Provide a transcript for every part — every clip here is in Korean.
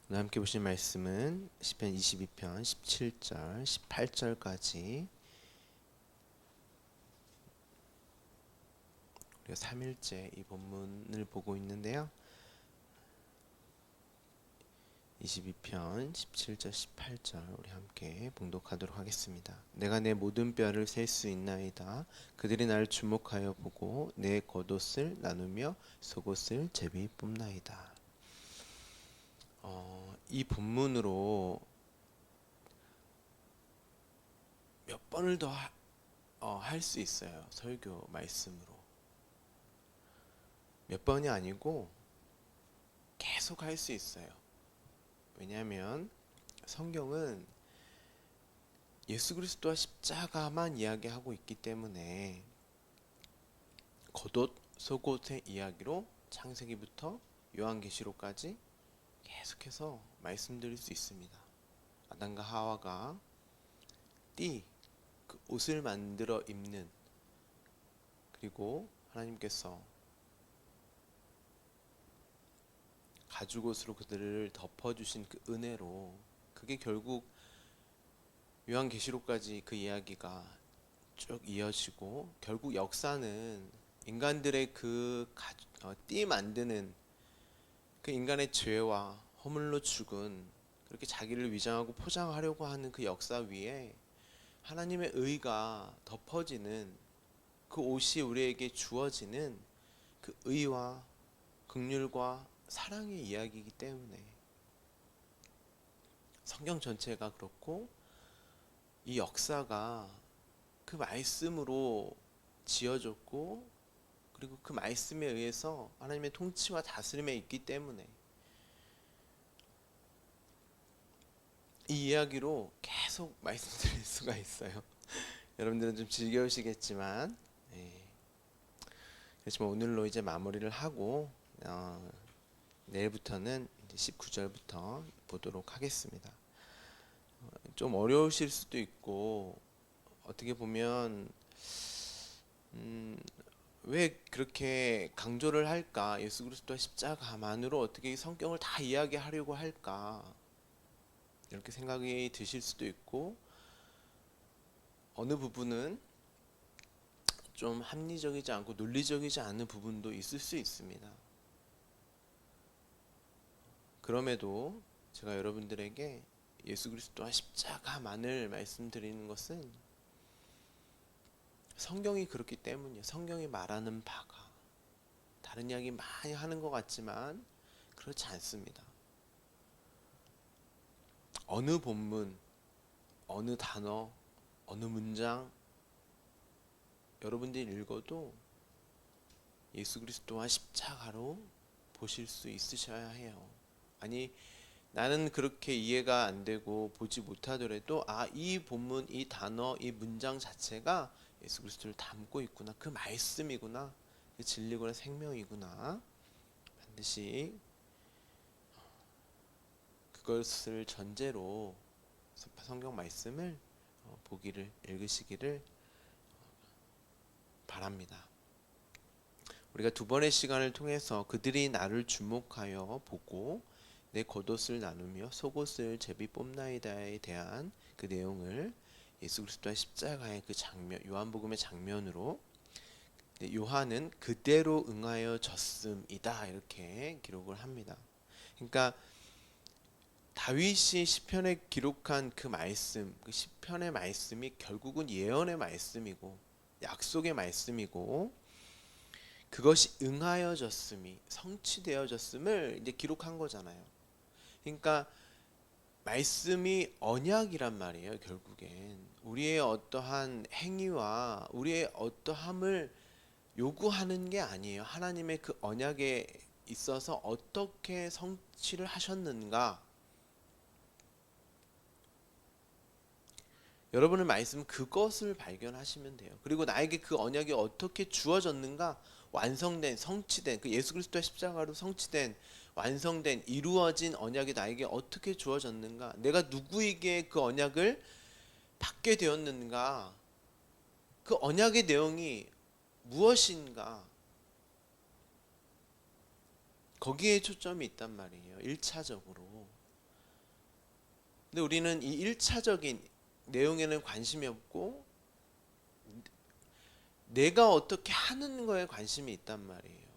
오늘 함께 보실 말씀은 시편 22편 17절, 18절까지 우리가 3일째 이 본문을 보고 있는데요. 22편 17절, 18절 우리 함께 봉독하도록 하겠습니다. 내가 내 모든 뼈를 셀 수 있나이다. 그들이 나를 주목하여 보고 내 겉옷을 나누며 속옷을 제비 뽑나이다. 이 본문으로 몇 번을 더 할 수 있어요. 설교 말씀으로. 몇 번이 아니고 계속 할 수 있어요. 왜냐하면 성경은 예수 그리스도와 십자가만 이야기하고 있기 때문에 겉옷, 속옷의 이야기로 창세기부터 요한계시록까지 계속해서 말씀드릴 수 있습니다. 아담과 하와가 그 옷을 만들어 입는, 그리고 하나님께서 가죽옷으로 그들을 덮어주신 그 은혜로, 그게 결국 요한계시록까지 그 이야기가 쭉 이어지고, 결국 역사는 인간들의 띠 만드는 그 인간의 죄와 허물로 죽은, 그렇게 자기를 위장하고 포장하려고 하는 그 역사 위에 하나님의 의가 덮어지는, 그 옷이 우리에게 주어지는 그 의와 긍휼과 사랑의 이야기이기 때문에 성경 전체가 그렇고, 이 역사가 그 말씀으로 지어졌고, 그리고 그 말씀에 의해서 하나님의 통치와 다스림에 있기 때문에 이 이야기로 계속 말씀드릴 수가 있어요. 여러분들은 좀 지겨우시겠지만, 그렇지만 오늘로 이제 마무리를 하고 내일부터는 이제 19절부터 보도록 하겠습니다. 좀 어려우실 수도 있고, 어떻게 보면 왜 그렇게 강조를 할까? 예수 그리스도의 십자가만으로 어떻게 이 성경을 다 이야기하려고 할까? 이렇게 생각이 드실 수도 있고, 어느 부분은 좀 합리적이지 않고 논리적이지 않은 부분도 있을 수 있습니다. 그럼에도 제가 여러분들에게 예수 그리스도와 십자가만을 말씀드리는 것은 성경이 그렇기 때문이에요. 성경이 말하는 바가 다른 이야기 많이 하는 것 같지만 그렇지 않습니다. 어느 본문, 어느 단어, 어느 문장 여러분들이 읽어도 예수 그리스도와 십자가로 보실 수 있으셔야 해요. 아니, 나는 그렇게 이해가 안 되고 보지 못하더라도 이 본문, 이 단어, 이 문장 자체가 예수 그리스도를 담고 있구나, 그 말씀이구나, 그 진리구나, 생명이구나, 반드시 그것을 전제로 성경 말씀을 보기를, 읽으시기를 바랍니다. 우리가 두 번의 시간을 통해서 그들이 나를 주목하여 보고 내 겉옷을 나누며 속옷을 제비 뽑나이다에 대한 그 내용을 예수 그리스도의 십자가의 그 장면, 요한복음의 장면으로, 요한은 그대로 응하여 졌음이다 이렇게 기록을 합니다. 그러니까 다윗이 시편에 기록한 그 말씀, 그 시편의 말씀이 결국은 예언의 말씀이고 약속의 말씀이고, 그것이 응하여졌음이, 성취되어졌음을 이제 기록한 거잖아요. 그러니까 말씀이 언약이란 말이에요. 결국엔 우리의 어떠한 행위와 우리의 어떠함을 요구하는 게 아니에요. 하나님의 그 언약에 있어서 어떻게 성취를 하셨는가, 여러분의 말씀, 그것을 발견하시면 돼요. 그리고 나에게 그 언약이 어떻게 주어졌는가, 완성된, 성취된, 그 예수 그리스도의 십자가로 성취된, 완성된, 이루어진 언약이 나에게 어떻게 주어졌는가, 내가 누구에게 그 언약을 받게 되었는가, 그 언약의 내용이 무엇인가, 거기에 초점이 있단 말이에요. 1차적으로. 근데 우리는 이 1차적인 내용에는 관심이 없고 내가 어떻게 하는 거에 관심이 있단 말이에요.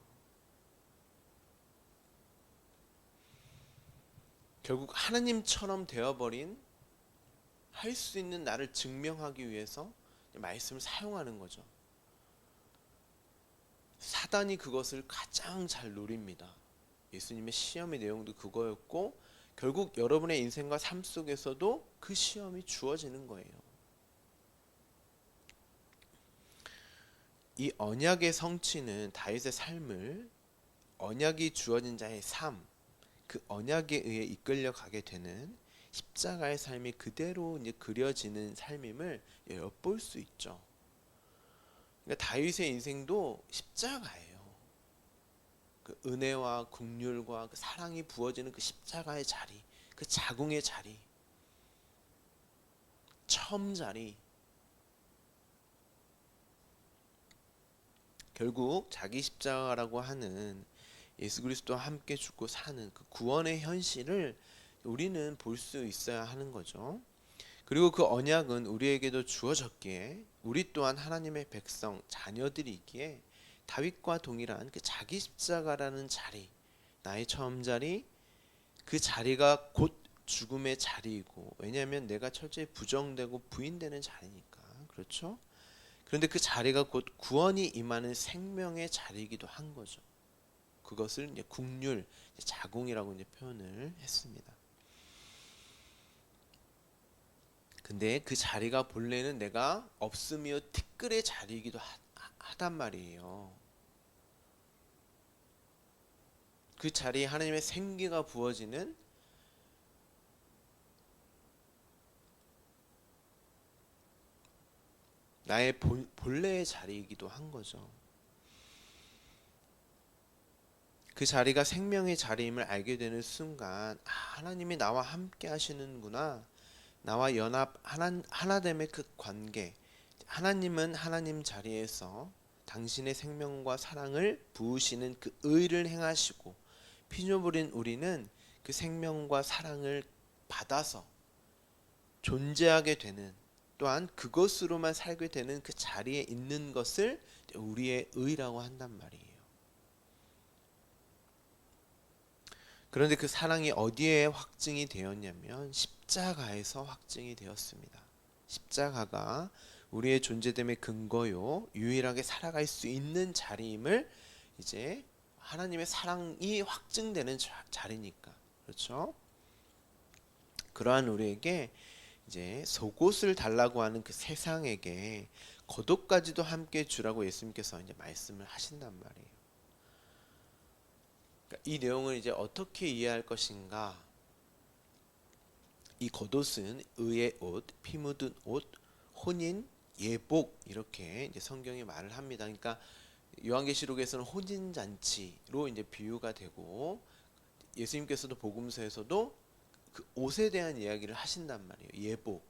결국 하나님처럼 되어버린 할 수 있는 나를 증명하기 위해서 말씀을 사용하는 거죠. 사단이 그것을 가장 잘 노립니다. 예수님의 시험의 내용도 그거였고 결국 여러분의 인생과 삶 속에서도 그 시험이 주어지는 거예요. 이 언약의 성취는 다윗의 삶을 언약이 주어진 자의 삶, 그 언약에 의해 이끌려 가게 되는 십자가의 삶이 그대로 이제 그려지는 삶임을 엿볼 수 있죠. 그러니까 다윗의 인생도 십자가예요. 그 은혜와 긍휼과 그 사랑이 부어지는 그 십자가의 자리, 그 자궁의 자리, 처음 자리. 결국 자기 십자가라고 하는 예수 그리스도와 함께 죽고 사는 그 구원의 현실을 우리는 볼 수 있어야 하는 거죠. 그리고 그 언약은 우리에게도 주어졌기에 우리 또한 하나님의 백성, 자녀들이기에 다윗과 동일한 그 자기 십자가라는 자리, 나의 처음 자리, 그 자리가 곧 죽음의 자리이고, 왜냐하면 내가 철저히 부정되고 부인되는 자리니까. 그렇죠? 그런데 그 자리가 곧 구원이 임하는 생명의 자리이기도 한 거죠. 그것을 이제 국률, 자궁이라고 이제 표현을 했습니다. 근데 그 자리가 본래는 내가 없으며 티끌의 자리이기도 하단 말이에요. 그 자리에 하나님의 생기가 부어지는 나의 본래의 자리이기도 한 거죠. 그 자리가 생명의 자리임을 알게 되는 순간 하나님이 나와 함께 하시는구나. 나와 연합 하나됨의 그 관계. 하나님은 하나님 자리에서 당신의 생명과 사랑을 부으시는 그 의를 행하시고 피조물인 우리는 그 생명과 사랑을 받아서 존재하게 되는, 또한 그것으로만 살게 되는 그 자리에 있는 것을 우리의 의라고 한단 말이에요. 그런데 그 사랑이 어디에 확증이 되었냐면 십자가에서 확증이 되었습니다. 십자가가 우리의 존재됨의 근거요, 유일하게 살아갈 수 있는 자리임을 이제 하나님의 사랑이 확증되는 자리니까. 그렇죠? 그러한 우리에게 이제 속옷을 달라고 하는 그 세상에게 겉옷까지도 함께 주라고 예수님께서 이제 말씀을 하신단 말이에요. 그러니까 이 내용을 이제 어떻게 이해할 것인가? 이 겉옷은 의의 옷, 피 묻은 옷, 혼인, 예복 이렇게 이제 성경이 말을 합니다. 그러니까 요한계시록에서는 혼인 잔치로 이제 비유가 되고 예수님께서도 복음서에서도 그 옷에 대한 이야기를 하신단 말이에요. 예복.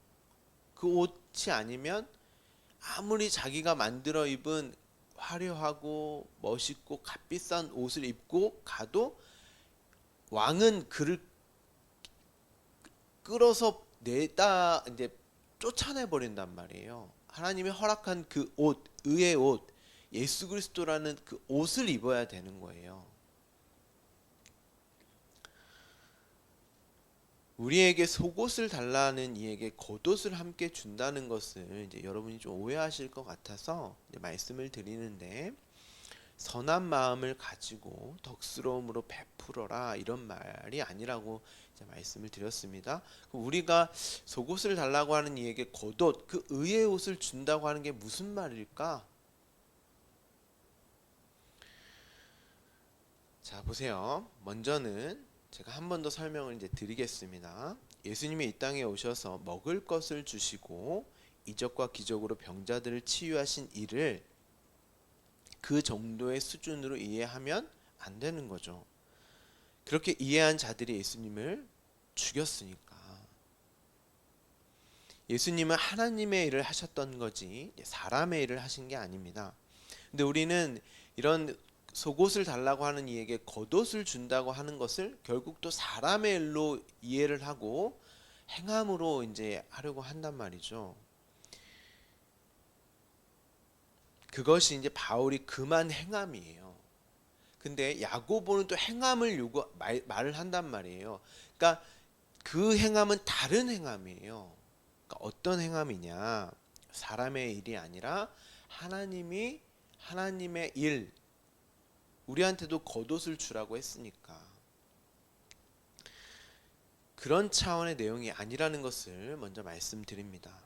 그 옷이 아니면 아무리 자기가 만들어 입은 화려하고 멋있고 값비싼 옷을 입고 가도 왕은 그를 끌어서 내다 이제 쫓아내 버린단 말이에요. 하나님이 허락한 그 옷, 의의 옷, 예수 그리스도라는 그 옷을 입어야 되는 거예요. 우리에게 속옷을 달라는 이에게 겉옷을 함께 준다는 것을 이제 여러분이 좀 오해하실 것 같아서 이제 말씀을 드리는데, 선한 마음을 가지고 덕스러움으로 베풀어라 이런 말이 아니라고 이제 말씀을 드렸습니다. 우리가 속옷을 달라고 하는 이에게 겉옷, 그 의의 옷을 준다고 하는 게 무슨 말일까? 자, 보세요. 먼저는 제가 한 번 더 설명을 이제 드리겠습니다. 예수님이 이 땅에 오셔서 먹을 것을 주시고 이적과 기적으로 병자들을 치유하신 일을 그 정도의 수준으로 이해하면 안 되는 거죠. 그렇게 이해한 자들이 예수님을 죽였으니까. 예수님은 하나님의 일을 하셨던 거지 사람의 일을 하신 게 아닙니다. 근데 우리는 이런 속옷을 달라고 하는 이에게 겉옷을 준다고 하는 것을 결국 또 사람의 일로 이해를 하고 행함으로 이제 하려고 한단 말이죠. 그것이 이제 바울이 금한 행함이에요. 근데 야고보는 또 행함을 말을 한단 말이에요. 그러니까 그 행함은 다른 행함이에요. 그러니까 어떤 행함이냐? 사람의 일이 아니라 하나님의 일, 우리한테도 겉옷을 주라고 했으니까 그런 차원의 내용이 아니라는 것을 먼저 말씀드립니다.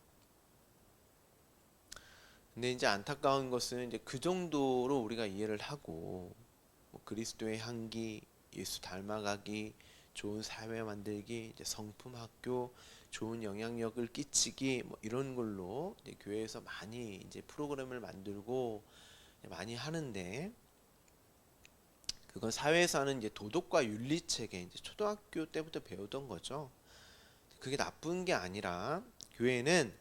근데 이제 안타까운 것은 이제 그 정도로 우리가 이해를 하고 뭐 그리스도의 향기, 예수 닮아가기, 좋은 사회 만들기, 이제 성품 학교, 좋은 영향력을 끼치기 뭐 이런 걸로 이제 교회에서 많이 이제 프로그램을 만들고 많이 하는데, 그건 사회에서 하는 이제 도덕과 윤리 체계, 이제 초등학교 때부터 배우던 거죠. 그게 나쁜 게 아니라 교회는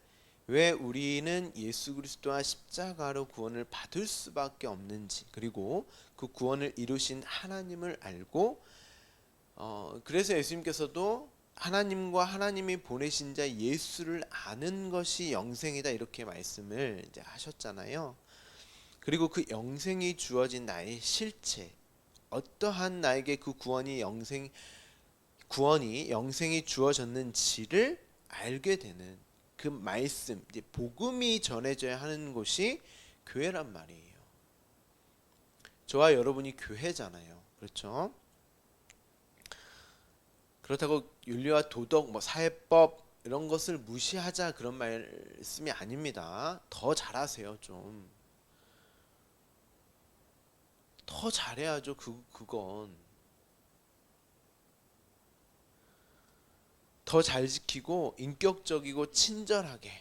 왜 우리는 예수 그리스도와 십자가로 구원을 받을 수밖에 없는지, 그리고 그 구원을 이루신 하나님을 알고 그래서 예수님께서도 하나님과 하나님이 보내신 자 예수를 아는 것이 영생이다 이렇게 말씀을 이제 하셨잖아요. 그리고 그 영생이 주어진 나의 실체, 어떠한 나에게 그 구원이 영생이 주어졌는지를 알게 되는 그 말씀, 이제 복음이 전해져야 하는 곳이 교회란 말이에요. 저와 여러분이 교회잖아요. 그렇죠? 그렇다고 윤리와 도덕, 뭐 사회법 이런 것을 무시하자 그런 말씀이 아닙니다. 더 잘하세요, 좀. 더 잘해야죠. 그건 더 잘 지키고 인격적이고 친절하게,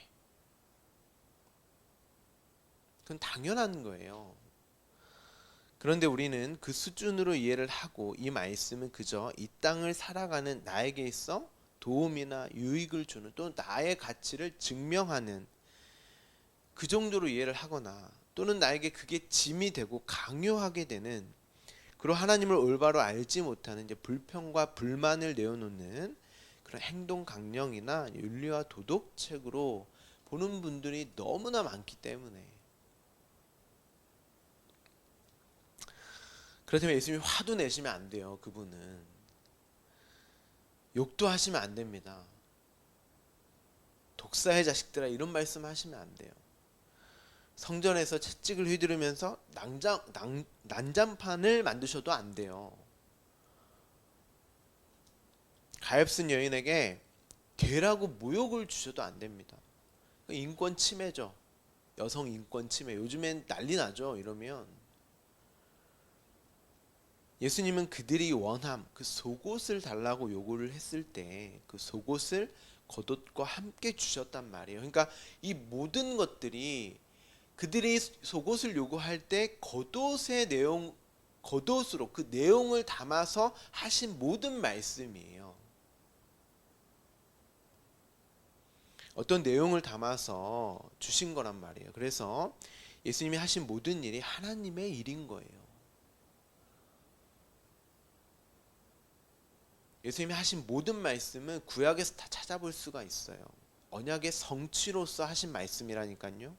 그건 당연한 거예요. 그런데 우리는 그 수준으로 이해를 하고 이 말씀은 그저 이 땅을 살아가는 나에게 있어 도움이나 유익을 주는, 또 나의 가치를 증명하는 그 정도로 이해를 하거나, 또는 나에게 그게 짐이 되고 강요하게 되는, 그리고 하나님을 올바로 알지 못하는 이제 불평과 불만을 내어놓는 그런 행동 강령이나 윤리와 도덕책으로 보는 분들이 너무나 많기 때문에, 그렇다면 예수님이 화도 내시면 안 돼요. 그분은 욕도 하시면 안 됩니다. 독사의 자식들아 이런 말씀 하시면 안 돼요. 성전에서 채찍을 휘두르면서 난장판을 만드셔도 안 돼요. 가엾은 여인에게 개라고 모욕을 주셔도 안 됩니다. 인권 침해죠. 여성 인권 침해. 요즘엔 난리 나죠. 이러면 예수님은 그들이 원함, 그 속옷을 달라고 요구를 했을 때 그 속옷을 겉옷과 함께 주셨단 말이에요. 그러니까 이 모든 것들이 그들이 속옷을 요구할 때 겉옷으로 그 내용을 담아서 하신 모든 말씀이에요. 어떤 내용을 담아서 주신 거란 말이에요. 그래서 예수님이 하신 모든 일이 하나님의 일인 거예요. 예수님이 하신 모든 말씀은 구약에서 다 찾아볼 수가 있어요. 언약의 성취로서 하신 말씀이라니까요.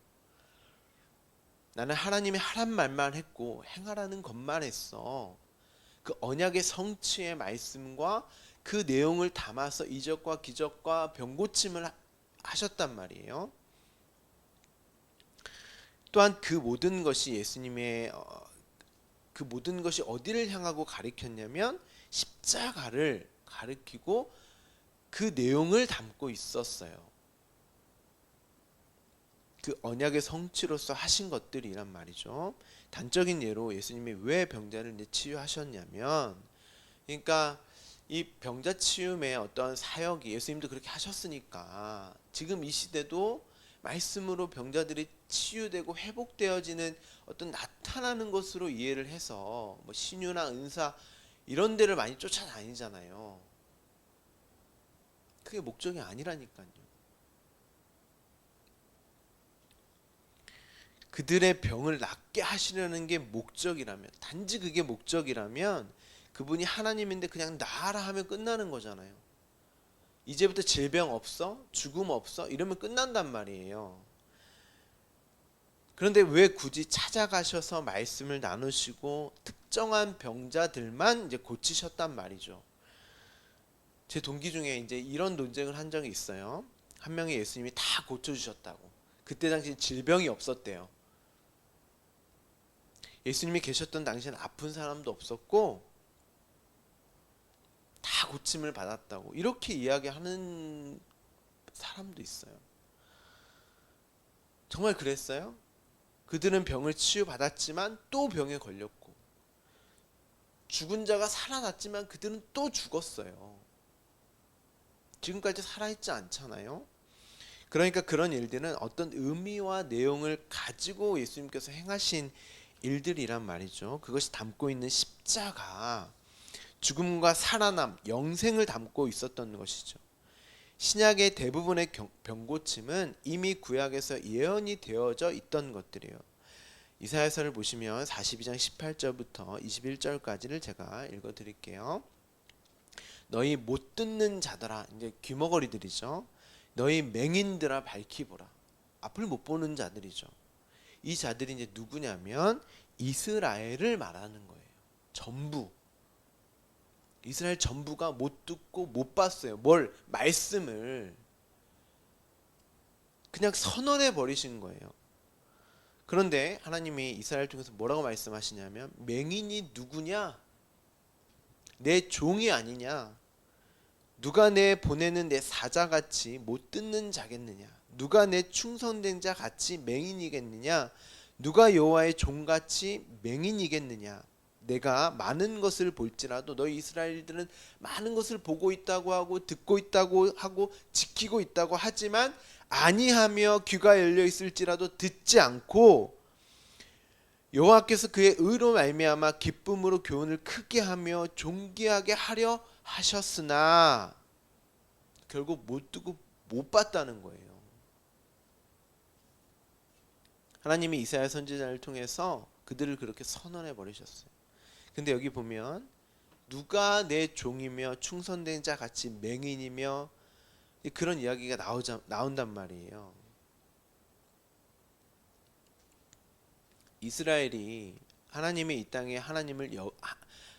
나는 하나님이 하란 말만 했고 행하라는 것만 했어. 그 언약의 성취의 말씀과 그 내용을 담아서 이적과 기적과 병고침을 하셨단 말이에요. 또한 그 모든 것이 그 모든 것이 어디를 향하고 가리켰냐면 십자가를 가리키고 그 내용을 담고 있었어요. 그 언약의 성취로서 하신 것들이란 말이죠. 단적인 예로 예수님이 왜 병자를 치유하셨냐면, 그러니까 이 병자 치유의 어떤 사역이 예수님도 그렇게 하셨으니까 지금 이 시대도 말씀으로 병자들이 치유되고 회복되어지는 어떤 나타나는 것으로 이해를 해서 뭐 신유나 은사 이런 데를 많이 쫓아다니잖아요. 그게 목적이 아니라니까요. 그들의 병을 낫게 하시려는 게 목적이라면, 단지 그게 목적이라면 그분이 하나님인데 그냥 나아라 하면 끝나는 거잖아요. 이제부터 질병 없어? 죽음 없어? 이러면 끝난단 말이에요. 그런데 왜 굳이 찾아가셔서 말씀을 나누시고 특정한 병자들만 이제 고치셨단 말이죠. 제 동기 중에 이제 이런 논쟁을 한 적이 있어요. 한 명이 예수님이 다 고쳐주셨다고. 그때 당시 질병이 없었대요. 예수님이 계셨던 당시엔 아픈 사람도 없었고 다 고침을 받았다고. 이렇게 이야기하는 사람도 있어요. 정말 그랬어요? 그들은 병을 치유받았지만 또 병에 걸렸고, 죽은 자가 살아났지만 그들은 또 죽었어요. 지금까지 살아있지 않잖아요. 그러니까 그런 일들은 어떤 의미와 내용을 가지고 예수님께서 행하신 일들이란 말이죠. 그것이 담고 있는 십자가, 죽음과 살아남, 영생을 담고 있었던 것이죠. 신약의 대부분의 병고침은 이미 구약에서 예언이 되어져 있던 것들이에요. 이사야서를 보시면 42장 18절부터 21절까지를 제가 읽어 드릴게요. 너희 못 듣는 자들아, 이제 귀머거리들이죠. 너희 맹인들아 밝히 보라. 앞을 못 보는 자들이죠. 이 자들이 이제 누구냐면 이스라엘을 말하는 거예요. 전부. 이스라엘 전부가 못 듣고 못 봤어요. 뭘? 말씀을 그냥 선언해 버리신 거예요. 그런데 하나님이 이스라엘 통해서 뭐라고 말씀하시냐면 맹인이 누구냐? 내 종이 아니냐? 누가 내 보내는 내 사자같이 못 듣는 자겠느냐? 누가 내 충성된 자같이 맹인이겠느냐? 누가 여호와의 종같이 맹인이겠느냐? 내가 많은 것을 볼지라도 너희 이스라엘들은 많은 것을 보고 있다고 하고 듣고 있다고 하고 지키고 있다고 하지만 아니하며 귀가 열려 있을지라도 듣지 않고 여호와께서 그의 의로 말미암아 기쁨으로 교훈을 크게 하며 존귀하게 하려 하셨으나 결국 못 듣고 못 봤다는 거예요. 하나님이 이사야 선지자를 통해서 그들을 그렇게 선언해 버리셨어요. 근데 여기 보면 누가 내 종이며 충성된 자 같이 맹인이며 그런 이야기가 나온단 말이에요. 이스라엘이 하나님의 이 땅에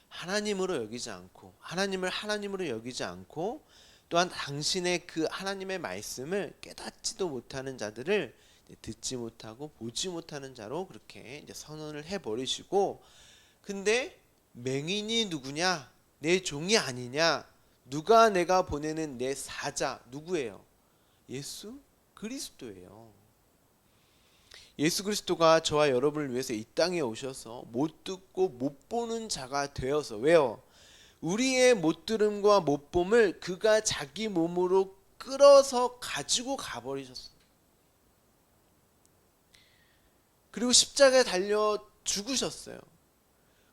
하나님으로 여기지 않고 하나님을 하나님으로 여기지 않고 또한 당신의 그 하나님의 말씀을 깨닫지도 못하는 자들을 듣지 못하고 보지 못하는 자로 그렇게 이제 선언을 해버리시고, 근데 맹인이 누구냐? 내 종이 아니냐? 누가 내가 보내는 내 사자 누구예요? 예수 그리스도예요. 예수 그리스도가 저와 여러분을 위해서 이 땅에 오셔서 못 듣고 못 보는 자가 되어서, 왜요? 우리의 못 들음과 못 봄을 그가 자기 몸으로 끌어서 가지고 가버리셨어요. 그리고 십자가에 달려 죽으셨어요.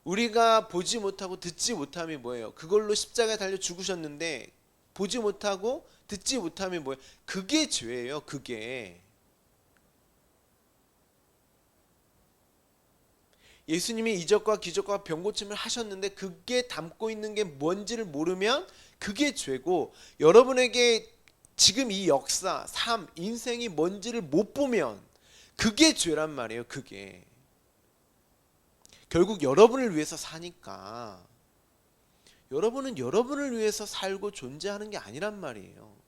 우리가 보지 못하고 듣지 못함이 뭐예요? 그걸로 십자가에 달려 죽으셨는데 보지 못하고 듣지 못함이 뭐예요? 그게 죄예요. 그게. 예수님이 이적과 기적과 병고침을 하셨는데 그게 담고 있는 게 뭔지를 모르면 그게 죄고, 여러분에게 지금 이 역사, 삶, 인생이 뭔지를 못 보면 그게 죄란 말이에요. 그게. 결국 여러분을 위해서 사니까 여러분은 여러분을 위해서 살고 존재하는 게 아니란 말이에요.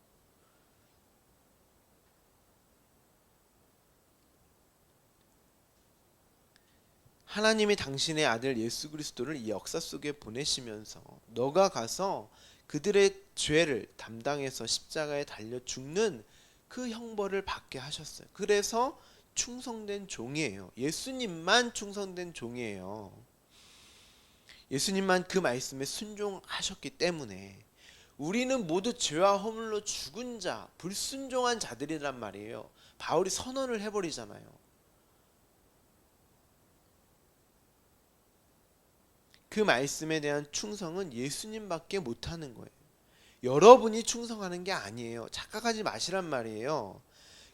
하나님이 당신의 아들 예수 그리스도를 이 역사 속에 보내시면서 너가 가서 그들의 죄를 담당해서 십자가에 달려 죽는 그 형벌을 받게 하셨어요. 그래서 충성된 종이에요. 예수님만 충성된 종이에요. 예수님만 그 말씀에 순종하셨기 때문에 우리는 모두 죄와 허물로 죽은 자, 불순종한 자들이란 말이에요. 바울이 선언을 해버리잖아요. 그 말씀에 대한 충성은 예수님밖에 못하는 거예요. 여러분이 충성하는 게 아니에요. 착각하지 마시란 말이에요.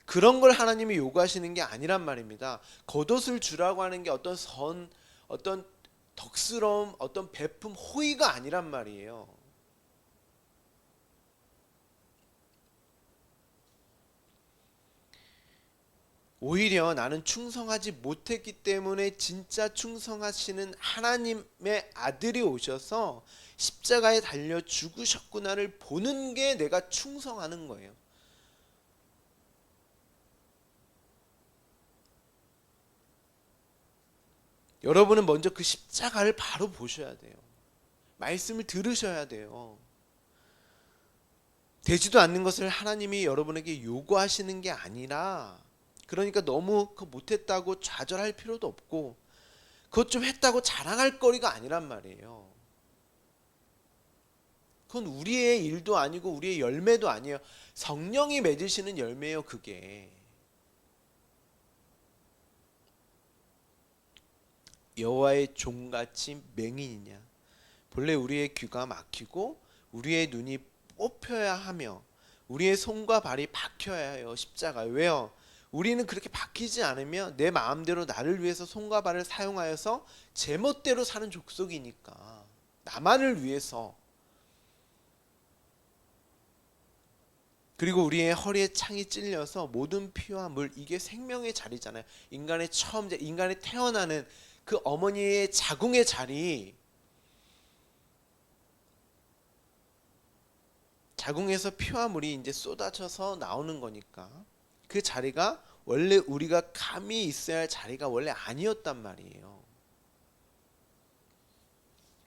그런 걸 하나님이 요구하시는 게 아니란 말입니다. 겉옷을 주라고 하는 게 어떤 어떤 덕스러움, 어떤 베품, 호의가 아니란 말이에요. 오히려 나는 충성하지 못했기 때문에 진짜 충성하시는 하나님의 아들이 오셔서 십자가에 달려 죽으셨구나를 보는 게 내가 충성하는 거예요. 여러분은 먼저 그 십자가를 바로 보셔야 돼요. 말씀을 들으셔야 돼요. 되지도 않는 것을 하나님이 여러분에게 요구하시는 게 아니라, 그러니까 너무 그거 못했다고 좌절할 필요도 없고 그것 좀 했다고 자랑할 거리가 아니란 말이에요. 그건 우리의 일도 아니고 우리의 열매도 아니에요. 성령이 맺으시는 열매예요, 그게. 여호와의 종같이 맹인이냐. 본래 우리의 귀가 막히고 우리의 눈이 뽑혀야 하며 우리의 손과 발이 박혀야 해요, 십자가에. 왜요? 우리는 그렇게 박히지 않으면 내 마음대로 나를 위해서 손과 발을 사용하여서 제멋대로 사는 족속이니까, 나만을 위해서. 그리고 우리의 허리에 창이 찔려서 모든 피와 물, 이게 생명의 자리잖아요. 인간이 태어나는 그 어머니의 자궁의 자리, 자궁에서 피와 물이 이제 쏟아져서 나오는 거니까 그 자리가 원래 우리가 감히 있어야 할 자리가 원래 아니었단 말이에요.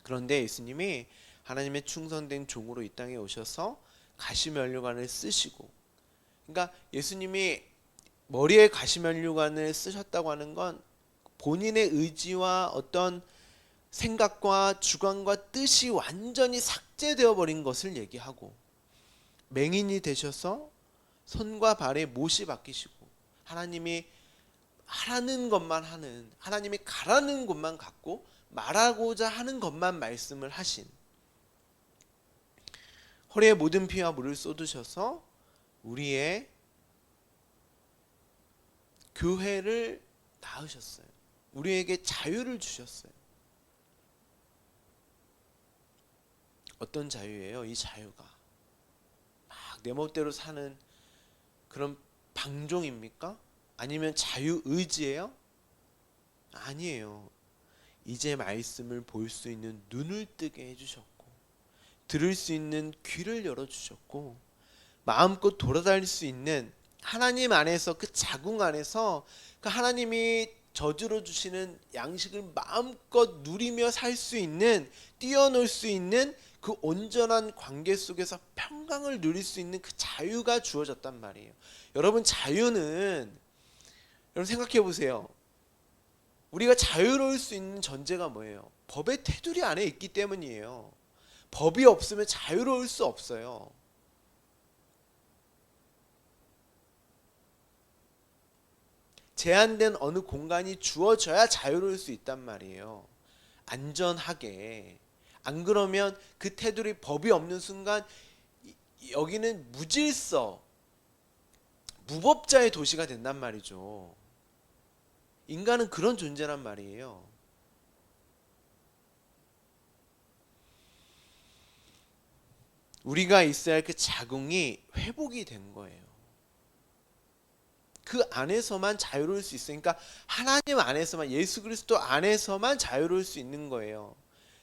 그런데 예수님이 하나님의 충성된 종으로 이 땅에 오셔서 가시면류관을 쓰시고, 그러니까 예수님이 머리에 가시면류관을 쓰셨다고 하는 건 본인의 의지와 어떤 생각과 주관과 뜻이 완전히 삭제되어 버린 것을 얘기하고, 맹인이 되셔서 손과 발에 못이 박히시고 하나님이 하라는 것만 하는, 하나님이 가라는 곳만 갖고 말하고자 하는 것만 말씀을 하신, 허리에 모든 피와 물을 쏟으셔서 우리의 교회를 낳으셨어요. 우리에게 자유를 주셨어요. 어떤 자유예요? 이 자유가 막 내 멋대로 사는 그런 방종입니까? 아니면 자유의지예요? 아니에요. 이제 말씀을 볼 수 있는 눈을 뜨게 해주셨고, 들을 수 있는 귀를 열어주셨고, 마음껏 돌아다닐 수 있는, 하나님 안에서, 그 자궁 안에서 그 하나님이 저주로 주시는 양식을 마음껏 누리며 살 수 있는, 뛰어놀 수 있는 그 온전한 관계 속에서 평강을 누릴 수 있는 그 자유가 주어졌단 말이에요. 여러분, 자유는, 여러분 생각해 보세요. 우리가 자유로울 수 있는 전제가 뭐예요? 법의 테두리 안에 있기 때문이에요. 법이 없으면 자유로울 수 없어요. 제한된 어느 공간이 주어져야 자유로울 수 있단 말이에요. 안전하게. 안 그러면 그 테두리, 법이 없는 순간 여기는 무질서, 무법자의 도시가 된단 말이죠. 인간은 그런 존재란 말이에요. 우리가 있어야 할 그 자궁이 회복이 된 거예요. 그 안에서만 자유로울 수 있으니까, 하나님 안에서만, 예수 그리스도 안에서만 자유로울 수 있는 거예요.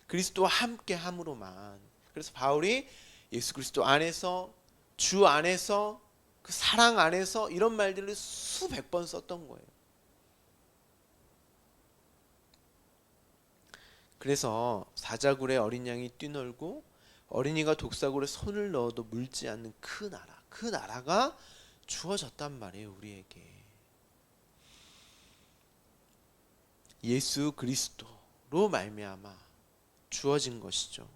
그리스도와 함께 함으로만. 그래서 바울이 예수 그리스도 안에서, 주 안에서, 그 사랑 안에서, 이런 말들을 수백 번 썼던 거예요. 그래서 사자굴에 어린 양이 뛰놀고 어린이가 독사굴에 손을 넣어도 물지 않는 그 나라, 그 나라가 주어졌단 말이에요, 우리에게. 예수 그리스도로 말미암아 주어진 것이죠.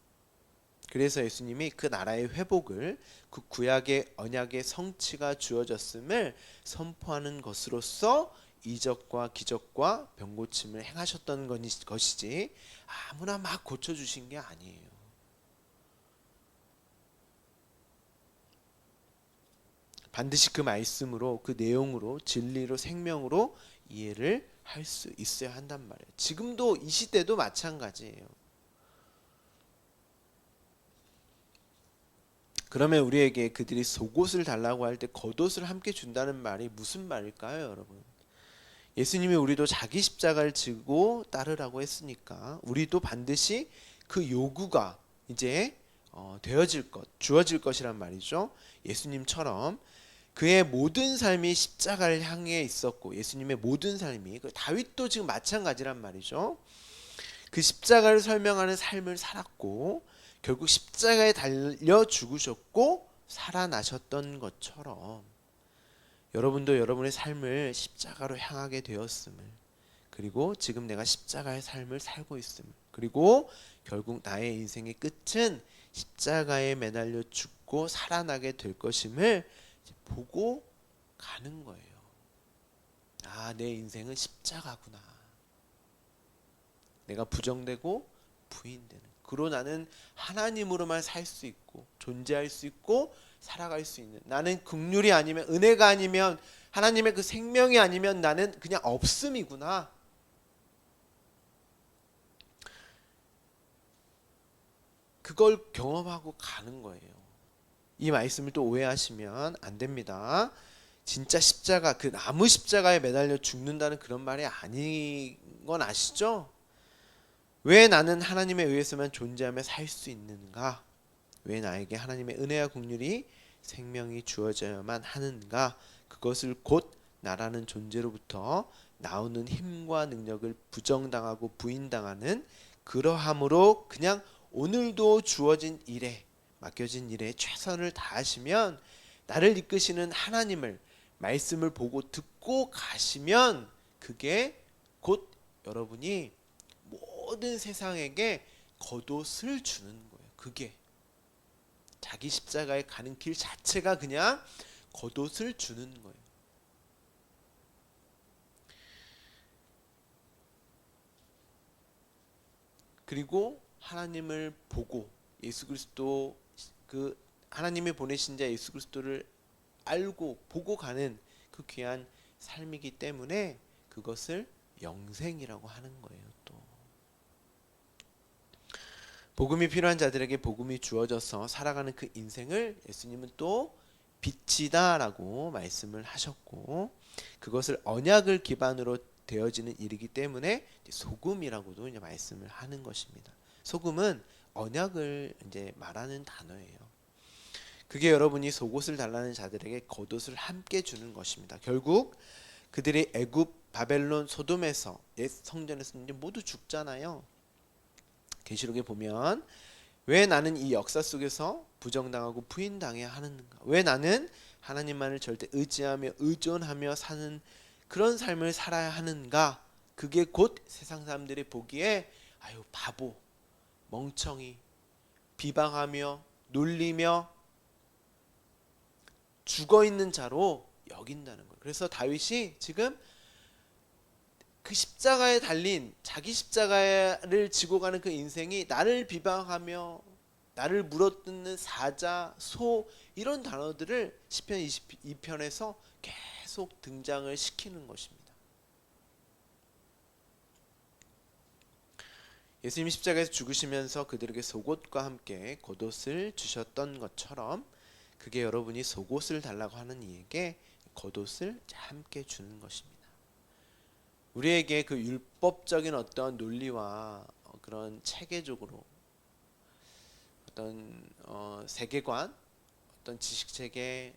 그래서 예수님이 그 나라의 회복을, 그 구약의 언약의 성취가 주어졌음을 선포하는 것으로서 이적과 기적과 병고침을 행하셨던 것이지, 아무나 막 고쳐주신 게 아니에요. 반드시 그 말씀으로, 그 내용으로, 진리로, 생명으로 이해를 할 수 있어야 한단 말이에요. 지금도 이 시대도 마찬가지예요. 그러면 우리에게 그들이 속옷을 달라고 할 때 겉옷을 함께 준다는 말이 무슨 말일까요, 여러분? 예수님이 우리도 자기 십자가를 지고 따르라고 했으니까 우리도 반드시 그 요구가 이제 되어질 것, 주어질 것이란 말이죠. 예수님처럼 그의 모든 삶이 십자가를 향해 있었고 예수님의 모든 삶이 다윗도 지금 마찬가지란 말이죠. 그 십자가를 설명하는 삶을 살았고 결국 십자가에 달려 죽으셨고 살아나셨던 것처럼 여러분도 여러분의 삶을 십자가로 향하게 되었음을, 그리고 지금 내가 십자가의 삶을 살고 있음을, 그리고 결국 나의 인생의 끝은 십자가에 매달려 죽고 살아나게 될 것임을 보고 가는 거예요. 아, 내 인생은 십자가구나. 내가 부정되고 부인되는, 그로 나는 하나님으로만 살 수 있고 존재할 수 있고 살아갈 수 있는, 나는 긍휼이 아니면, 은혜가 아니면, 하나님의 그 생명이 아니면 나는 그냥 없음이구나. 그걸 경험하고 가는 거예요. 이 말씀을 또 오해하시면 안 됩니다. 진짜 십자가, 그 나무 십자가에 매달려 죽는다는 그런 말이 아닌 건 아시죠? 왜 나는 하나님에 의해서만 존재하며 살 수 있는가? 왜 나에게 하나님의 은혜와 긍휼이 생명이 주어져야만 하는가? 그것을 곧 나라는 존재로부터 나오는 힘과 능력을 부정당하고 부인당하는 그러함으로 그냥 오늘도 주어진 일에, 맡겨진 일에 최선을 다하시면, 나를 이끄시는 하나님을, 말씀을 보고 듣고 가시면 그게 곧 여러분이 모든 세상에게 겉옷을 주는 거예요. 그게 자기 십자가에 가는 길 자체가 그냥 겉옷을 주는 거예요. 그리고 하나님을 보고 예수 그리스도, 그 하나님이 보내신 자 예수 그리스도를 알고 보고 가는 그 귀한 삶이기 때문에 그것을 영생이라고 하는 거예요. 또 복음이 필요한 자들에게 복음이 주어져서 살아가는 그 인생을 예수님은 또 빛이다라고 말씀을 하셨고, 그것을 언약을 기반으로 되어지는 일이기 때문에 소금이라고도 이제 말씀을 하는 것입니다. 소금은 언약을 이제 말하는 단어예요. 그게 여러분이 속옷을 달라는 자들에게 겉옷을 함께 주는 것입니다. 결국 그들이 애굽, 바벨론, 소돔에서, 옛 성전에서 이제 모두 죽잖아요. 계시록에 보면 왜 나는 이 역사 속에서 부정당하고 부인당해야 하는가? 왜 나는 하나님만을 절대 의지하며 의존하며 사는 그런 삶을 살아야 하는가? 그게 곧 세상 사람들이 보기에 아유 바보, 멍청이, 비방하며 놀리며 죽어있는 자로 여긴다는 거예요. 그래서 다윗이 지금 그 십자가에 달린, 자기 십자가를 지고 가는 그 인생이 나를 비방하며 나를 물어뜯는 사자, 소, 이런 단어들을 시편 22편에서 계속 등장을 시키는 것입니다. 예수님이 십자가에서 죽으시면서 그들에게 속옷과 함께 겉옷을 주셨던 것처럼 그게 여러분이 속옷을 달라고 하는 이에게 겉옷을 함께 주는 것입니다. 우리에게 그 율법적인 어떤 논리와 그런 체계적으로 어떤 세계관, 어떤 지식체계,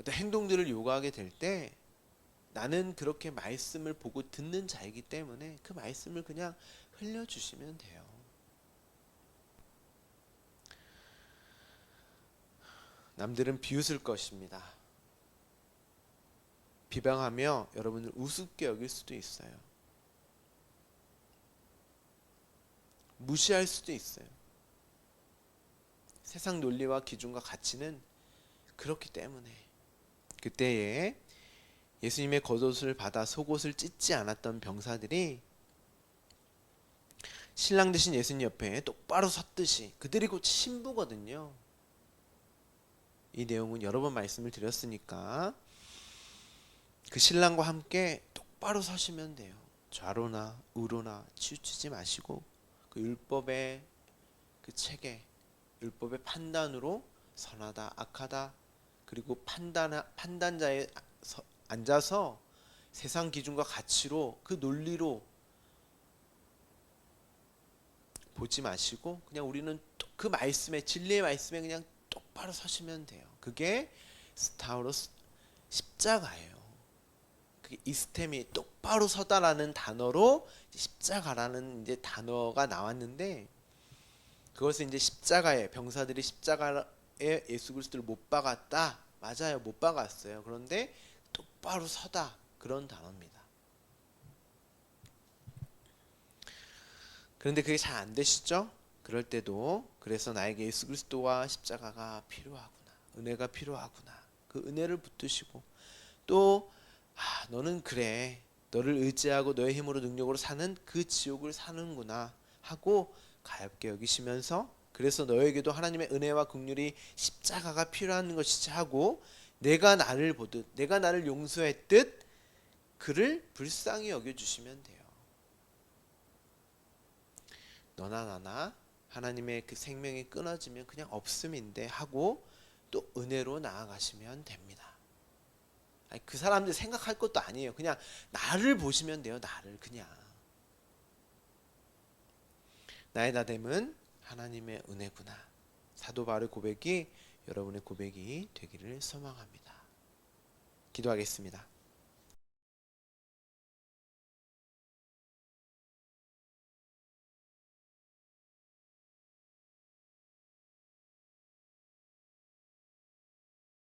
어떤 행동들을 요구하게 될 때 나는 그렇게 말씀을 보고 듣는 자이기 때문에 그 말씀을 그냥 흘려주시면 돼요. 남들은 비웃을 것입니다. 비방하며 여러분을 우습게 여길 수도 있어요. 무시할 수도 있어요. 세상 논리와 기준과 가치는 그렇기 때문에 그때에 예수님의 겉옷을 받아 속옷을 찢지 않았던 병사들이 신랑 되신 예수님 옆에 똑바로 섰듯이, 그들이 곧 신부거든요. 이 내용은 여러 번 말씀을 드렸으니까 그 신랑과 함께 똑바로 서시면 돼요. 좌로나 우로나 치우치지 마시고 그 율법의 그 체계, 율법의 판단으로 선하다 악하다 그리고 판단자에 앉아서 세상 기준과 가치로 그 논리로 보지 마시고 그냥 우리는 그 말씀에 진리의 말씀에 그냥 똑바로 서시면 돼요. 그게 스타우로스 십자가예요. 그게 이스템이 똑바로 서다라는 단어로 십자가라는 이제 단어가 나왔는데 그것은 이제 십자가에 병사들이 십자가에 예수 그리스도를 못 박았다. 맞아요. 못 박았어요. 그런데 똑바로 서다 그런 단어입니다. 그런데 그게 잘 안 되시죠? 그럴 때도 그래서 나에게 예수 그리스도와 십자가가 필요하구나. 은혜가 필요하구나. 그 은혜를 붙드시고 또 너는 그래. 너를 의지하고 너의 힘으로 능력으로 사는 그 지옥을 사는구나 하고 가볍게 여기시면서 그래서 너에게도 하나님의 은혜와 긍휼이 십자가가 필요한 것이지 하고 내가 나를 보듯 내가 나를 용서했듯 그를 불쌍히 여겨주시면 돼요. 너나 나나 하나님의 그 생명이 끊어지면 그냥 없음인데 하고 또 은혜로 나아가시면 됩니다. 아니, 그 사람들 생각할 것도 아니에요. 그냥 나를 보시면 돼요. 나를 그냥. 나의 나됨은 하나님의 은혜구나. 사도 바울의 고백이 여러분의 고백이 되기를 소망합니다. 기도하겠습니다.